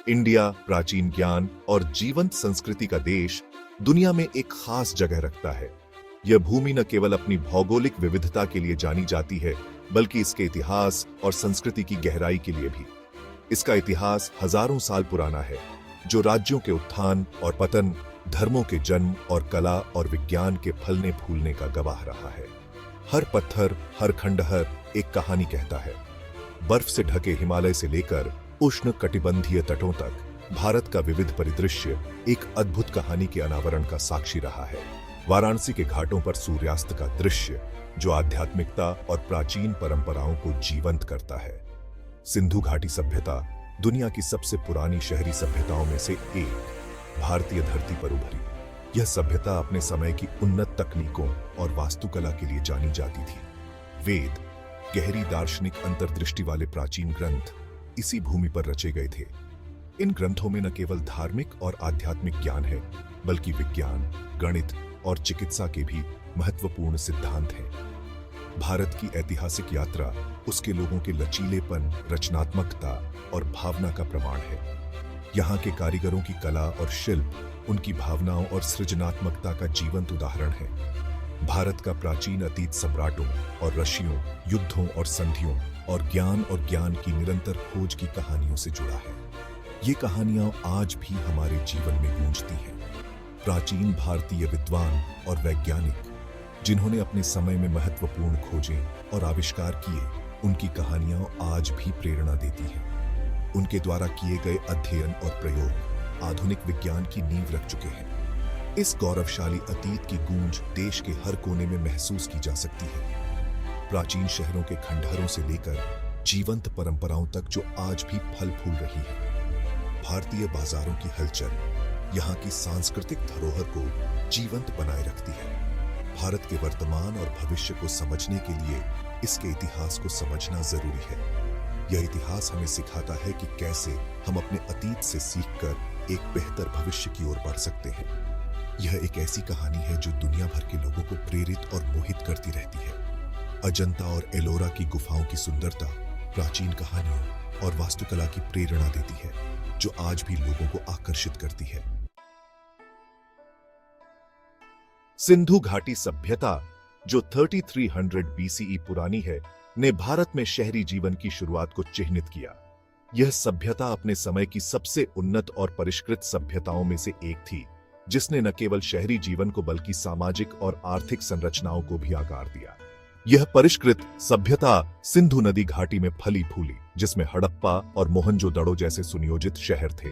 India प्राचीन ज्ञान और जीवंत संस्कृति का देश दुनिया में एक खास जगह रखता है। यह भूमि न केवल अपनी भौगोलिक विविधता के लिए जानी जाती है, बल्कि इसके इतिहास और संस्कृति की गहराई के लिए भी। इसका इतिहास हजारों साल पुराना है, जो राज्यों के उत्थान और पतन, धर्मों के जन्म और कला और विज्ञान के फलने फूलने का गवाह रहा है। हर पत्थर, हर खंडहर एक कहानी कहता है। बर्फ से ढके हिमालय से लेकर उष्ण कटिबंधीय तटों तक भारत का विविध परिदृश्य एक अद्भुत कहानी के अनावरण का साक्षी रहा है। वाराणसी के घाटों पर सूर्यास्त का दृश्य, जो आध्यात्मिकता और प्राचीन परंपराओं को जीवंत करता है। सिंधु घाटी सभ्यता दुनिया की सबसे पुरानी शहरी सभ्यताओं में से एक भारतीय धरती पर उभरी। यह सभ्यता अपने समय की उन्नत तकनीकों और वास्तुकला के लिए जानी जाती थी। वेद, गहरी दार्शनिक अंतर्दृष्टि वाले प्राचीन ग्रंथ इसी भूमि पर रचे गए थे। इन ग्रंथों में न केवल धार्मिक और आध्यात्मिक ज्ञान है, बल्कि विज्ञान, गणित और चिकित्सा के भी महत्वपूर्ण सिद्धांत हैं। भारत की ऐतिहासिक यात्रा उसके लोगों के लचीलेपन, रचनात्मकता और भावना का प्रमाण है। यहाँ के कारीगरों की कला और शिल्प उनकी भावनाओं और सृजनात्मकता का जीवंत उदाहरण है। भारत का प्राचीन अतीत सम्राटों और ऋषियों, युद्धों और संधियों और ज्ञान की निरंतर खोज की कहानियों से जुड़ा है। ये कहानियां आज भी हमारे जीवन में गूंजती हैं। प्राचीन भारतीय विद्वान और वैज्ञानिक, जिन्होंने अपने समय में महत्वपूर्ण खोजें और आविष्कार किए, उनकी कहानियां आज भी प्रेरणा देती हैं। उनके द्वारा किए गए अध्ययन और प्रयोग आधुनिक विज्ञान की नींव रख चुके हैं। इस गौरवशाली अतीत की गूंज देश के हर कोने में महसूस की जा सकती है। प्राचीन शहरों के खंडहरों से लेकर जीवंत परंपराओं तक जो आज भी फल फूल रही है। भारतीय बाजारों की हलचल यहाँ की सांस्कृतिक धरोहर को जीवंत बनाए रखती है। भारत के वर्तमान और भविष्य को समझने के लिए इसके इतिहास को समझना जरूरी है। यह इतिहास हमें सिखाता है कि कैसे हम अपने अतीत से सीखकर एक बेहतर भविष्य की ओर बढ़ सकते हैं। यह एक ऐसी कहानी है जो दुनिया भर के लोगों को प्रेरित और मोहित करती रहती है। अजंता और एलोरा की गुफाओं की सुंदरता प्राचीन कहानियों और वास्तुकला की प्रेरणा देती है, जो आज भी लोगों को आकर्षित करती है। सिंधु घाटी सभ्यता, जो 3300 BCE पुरानी है, ने भारत में शहरी जीवन की शुरुआत को चिह्नित किया। यह सभ्यता अपने समय की सबसे उन्नत और परिष्कृत सभ्यताओं में से एक थी, जिसने न केवल शहरी जीवन को बल्कि सामाजिक और आर्थिक संरचनाओं को भी आकार दिया। यह परिष्कृत सभ्यता सिंधु नदी घाटी में फली फूली, जिसमें हड़प्पा और मोहनजोदड़ो जैसे सुनियोजित शहर थे।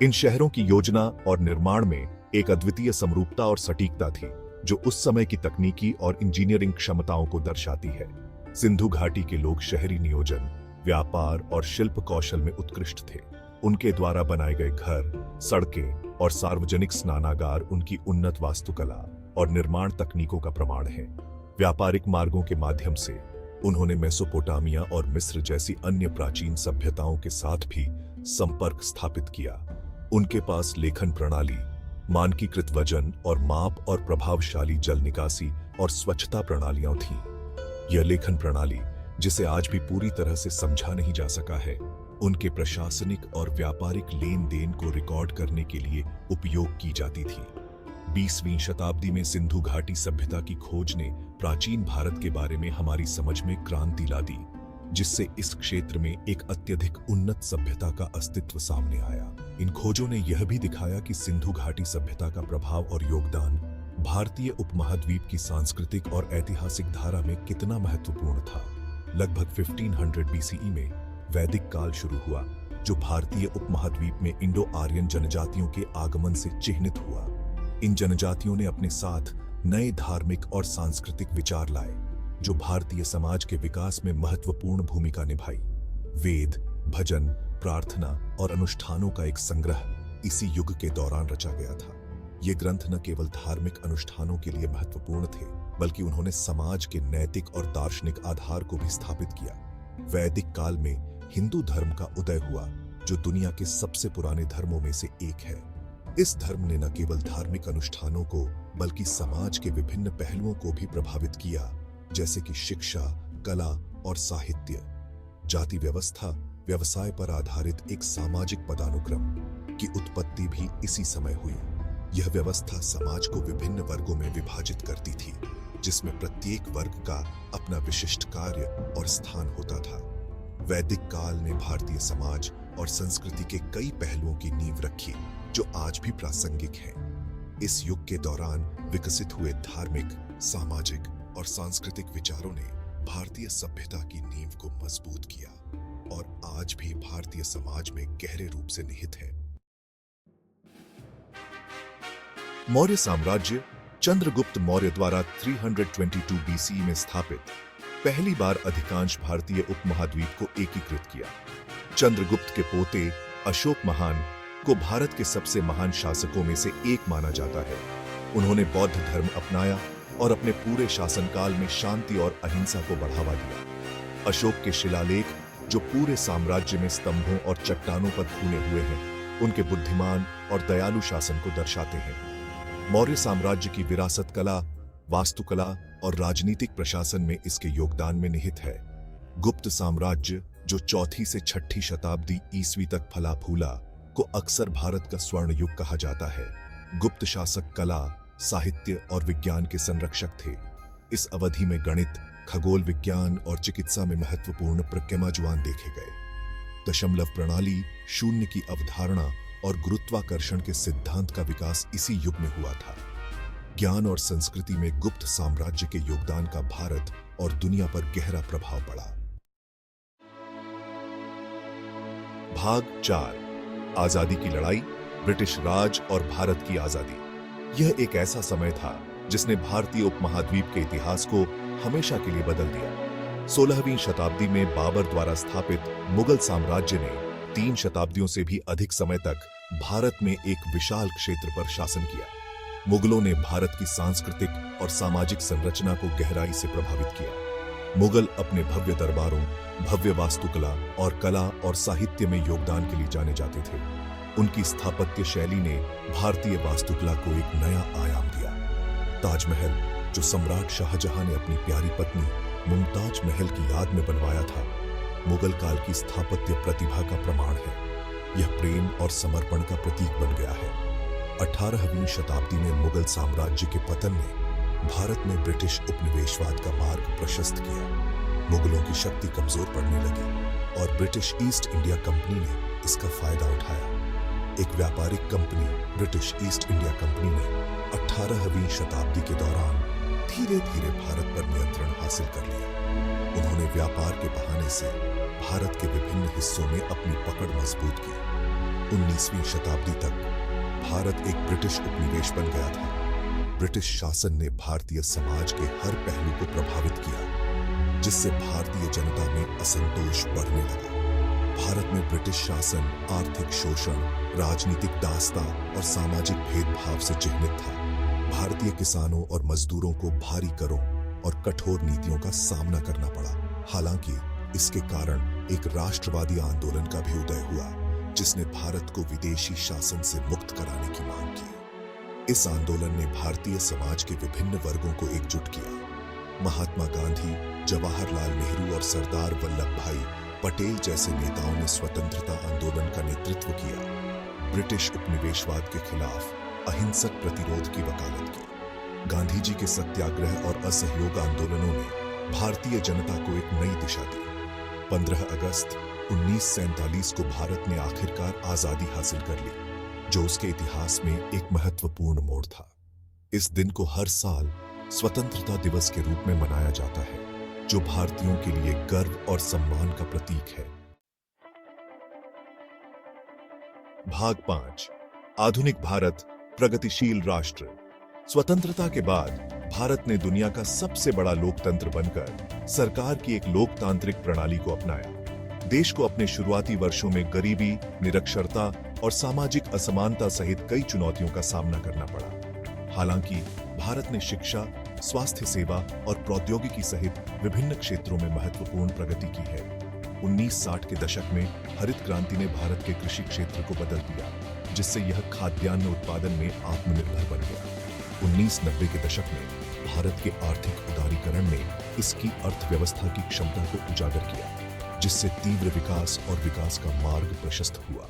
इन शहरों की योजना और निर्माण में एक अद्वितीय समरूपता और सटीकता थी, जो उस समय की तकनीकी और इंजीनियरिंग क्षमताओं को दर्शाती है। सिंधु घाटी के लोग शहरी नियोजन, व्यापार और शिल्प कौशल में उत्कृष्ट थे। उनके द्वारा बनाए गए घर, सड़कें और सार्वजनिक स्नानागार उनकी उन्नत वास्तुकला और निर्माण तकनीकों का प्रमाण है। व्यापारिक मार्गों के माध्यम से उन्होंने मेसोपोटामिया और मिस्र जैसी अन्य प्राचीन सभ्यताओं के साथ भी संपर्क स्थापित किया। उनके पास लेखन प्रणाली, मानकीकृत वजन और माप और प्रभावशाली जल निकासी और स्वच्छता प्रणालियां थीं। यह लेखन प्रणाली, जिसे आज भी पूरी तरह से समझा नहीं जा सका है, उनके प्रशासनिक और व्यापारिक लेन देन को रिकॉर्ड करने के लिए उपयोग की जाती थी। 20वीं शताब्दी में सिंधु घाटी सभ्यता की खोज ने प्राचीन भारत के बारे में हमारी समझ में क्रांति ला दी, जिससे इस क्षेत्र में एक अत्यधिक उन्नत सभ्यता का अस्तित्व सामने आया। इन खोजों ने यह भी दिखाया कि सिंधु घाटी सभ्यता का प्रभाव और योगदान भारतीय उपमहाद्वीप की सांस्कृतिक और ऐतिहासिक धारा में कितना महत्वपूर्ण था। लगभग 1500 BCE में वैदिक काल शुरू हुआ, जो भारतीय उपमहाद्वीप में इंडो आर्यन जनजातियों के आगमन से चिह्नित हुआ। इन जनजातियों ने अपने साथ नए धार्मिक और सांस्कृतिक विचार लाए, जो भारतीय समाज के विकास में महत्वपूर्ण भूमिका निभाई। वेद, भजन, प्रार्थना और अनुष्ठानों का एक संग्रह इसी युग के दौरान रचा गया था। ये ग्रंथ न केवल धार्मिक अनुष्ठानों के लिए महत्वपूर्ण थे, बल्कि उन्होंने समाज के नैतिक और दार्शनिक आधार को भी स्थापित किया। वैदिक काल में हिंदू धर्म का उदय हुआ, जो दुनिया के सबसे पुराने धर्मों में से एक है। इस धर्म ने न केवल धार्मिक अनुष्ठानों को, बल्कि समाज के विभिन्न पहलुओं को भी प्रभावित किया, जैसे कि शिक्षा, कला और साहित्य, जाति व्यवस्था व्यवसाय पर आधारित एक सामाजिक पदानुक्रम की उत्पत्ति भी इसी समय हुई। यह व्यवस्था समाज को विभिन्न वर्गों में विभाजित करती थी, जिसमें प्रत्येक वर्ग का अपना विशिष्ट कार्य और स्थान होता था। वैदिक काल ने भारतीय समाज और संस्कृति के कई पहलुओं की नींव रखी, जो आज भी प्रासंगिक हैं। इस युग के दौरान विकसित हुए धार्मिक, सामाजिक और सांस्कृतिक विचारों ने भारतीय सभ्यता की नींव को मजबूत किया और आज भी भारतीय समाज में गहरे रूप से निहित है। मौर्य साम्राज्य चंद्रगुप्त मौर्य द्वारा 322 बीसी में स्थापित पहली बार अधिकांश भारतीय उपमहाद्वीप को एकीकृत किया। चंद्रगुप्त के पोते अशोक महान को भारत के सबसे महान शासकों में से एक माना जाता है। उन्होंने बौद्ध धर्म अपनाया और अपने पूरे शासनकाल में शांति और अहिंसा को बढ़ावा दिया। अशोक के शिलालेख, जो पूरे साम्राज्य में स्तंभों और चट्टानों पर खूने हुए हैं, उनके बुद्धिमान और दयालु शासन को दर्शाते हैं। मौर्य साम्राज्य की विरासत कला, वास्तुकला और राजनीतिक प्रशासन में इसके योगदान में निहित है। गुप्त साम्राज्य, जो 4वीं से 6वीं शताब्दी ईस्वी तक फला फूला, को अक्सर भारत का स्वर्ण युग कहा जाता है। गुप्त शासक कला, साहित्य और विज्ञान के संरक्षक थे। इस अवधि में गणित, खगोल विज्ञान और चिकित्सा में महत्वपूर्ण प्रक्रियाजुआन देखे गए। दशमलव प्रणाली, शून्य की अवधारणा और गुरुत्वाकर्षण के सिद्धांत का विकास इसी युग में हुआ था। ज्ञान और संस्कृति में गुप्त साम्राज्य के योगदान का भारत और दुनिया पर गहरा प्रभाव पड़ा। भाग 4, आजादी की लड़ाई, ब्रिटिश राज और भारत की आजादी। यह एक ऐसा समय था जिसने भारतीय उपमहाद्वीप के इतिहास को हमेशा के लिए बदल दिया। 16वीं शताब्दी में बाबर द्वारा स्थापित मुगल साम्राज्य ने 3 शताब्दियों से भी अधिक समय तक भारत में एक विशाल क्षेत्र पर शासन किया। मुगलों ने भारत की सांस्कृतिक और सामाजिक संरचना को गहराई से प्रभावित किया। मुगल अपने भव्य दरबारों, भव्य वास्तुकला और कला और साहित्य में योगदान के लिए जाने जाते थे। उनकी स्थापत्य शैली ने भारतीय वास्तुकला को एक नया आयाम दिया। ताजमहल, जो सम्राट शाहजहां ने अपनी प्यारी पत्नी मुमताज महल की याद में बनवाया था, मुगल काल की स्थापत्य प्रतिभा का प्रमाण है। यह प्रेम और समर्पण का प्रतीक बन गया है। 18वीं शताब्दी में मुगल साम्राज्य के पतन ने भारत में ब्रिटिश उपनिवेशवाद का मार्ग प्रशस्त किया। मुगलों की शक्ति कमजोर पड़ने लगी और ब्रिटिश ईस्ट इंडिया कंपनी ने इसका फायदा उठाया। एक व्यापारिक company, British east India company ने 18वीं शताब्दी के दौरान धीरे धीरे भारत पर नियंत्रण हासिल कर लिया। उन्होंने व्यापार के बहाने से भारत के विभिन्न हिस्सों में अपनी पकड़ मजबूत की। 19वीं शताब्दी तक भारत एक ब्रिटिश उपनिवेश बन गया था। ब्रिटिश शासन ने भारतीय समाज के हर पहलू को प्रभावित किया, जिससे भारतीय जनता में असंतोष बढ़ने लगा। भारत में ब्रिटिश शासन आर्थिक शोषण, राजनीतिक दास्ता और सामाजिक भेदभाव से चिह्नित था। भारतीय किसानों और मजदूरों को भारी करों और कठोर नीतियों का सामना करना पड़ा। हालांकि इसके कारण एक राष्ट्रवादी आंदोलन का भी उदय हुआ, जिसने भारत को विदेशी शासन से मुक्त कराने की मांग की। इस आंदोलन ने भारतीय समाज के विभिन्न वर्गों को एकजुट किया। महात्मा गांधी, जवाहरलाल नेहरू और सरदार वल्लभ भाई पटेल जैसे नेताओं ने स्वतंत्रता आंदोलन का नेतृत्व किया। ब्रिटिश उपनिवेशवाद के खिलाफ अहिंसक प्रतिरोध की वकालत की। गांधी जी के सत्याग्रह और असहयोग आंदोलनों ने भारतीय जनता को एक नई दिशा दी। 15 अगस्त 1947 को भारत ने आखिरकार आजादी हासिल कर ली, जो उसके इतिहास में एक महत्वपूर्ण मोड़ था। इस दिन को हर साल स्वतंत्रता दिवस के रूप में मनाया जाता है, जो भारतीयों के लिए गर्व और सम्मान का प्रतीक है। भाग 5, आधुनिक भारत, प्रगतिशील राष्ट्र। स्वतंत्रता के बाद भारत ने दुनिया का सबसे बड़ा लोकतंत्र बनकर सरकार की एक लोकतांत्रिक प्रणाली को अपनाया। देश को अपने शुरुआती वर्षों में गरीबी, निरक्षरता और सामाजिक असमानता सहित कई चुनौतियों का सामना करना पड़ा। हालांकि भारत ने शिक्षा, स्वास्थ्य सेवा और प्रौद्योगिकी सहित विभिन्न क्षेत्रों में महत्वपूर्ण प्रगति की है। 1960 के दशक में हरित क्रांति ने भारत के कृषि क्षेत्र को बदल दिया, जिससे यह खाद्यान्न उत्पादन में आत्मनिर्भर बन गया। 1990 के दशक में भारत के आर्थिक उदारीकरण ने इसकी अर्थव्यवस्था की क्षमता को उजागर किया, जिससे तीव्र विकास और विकास का मार्ग प्रशस्त हुआ।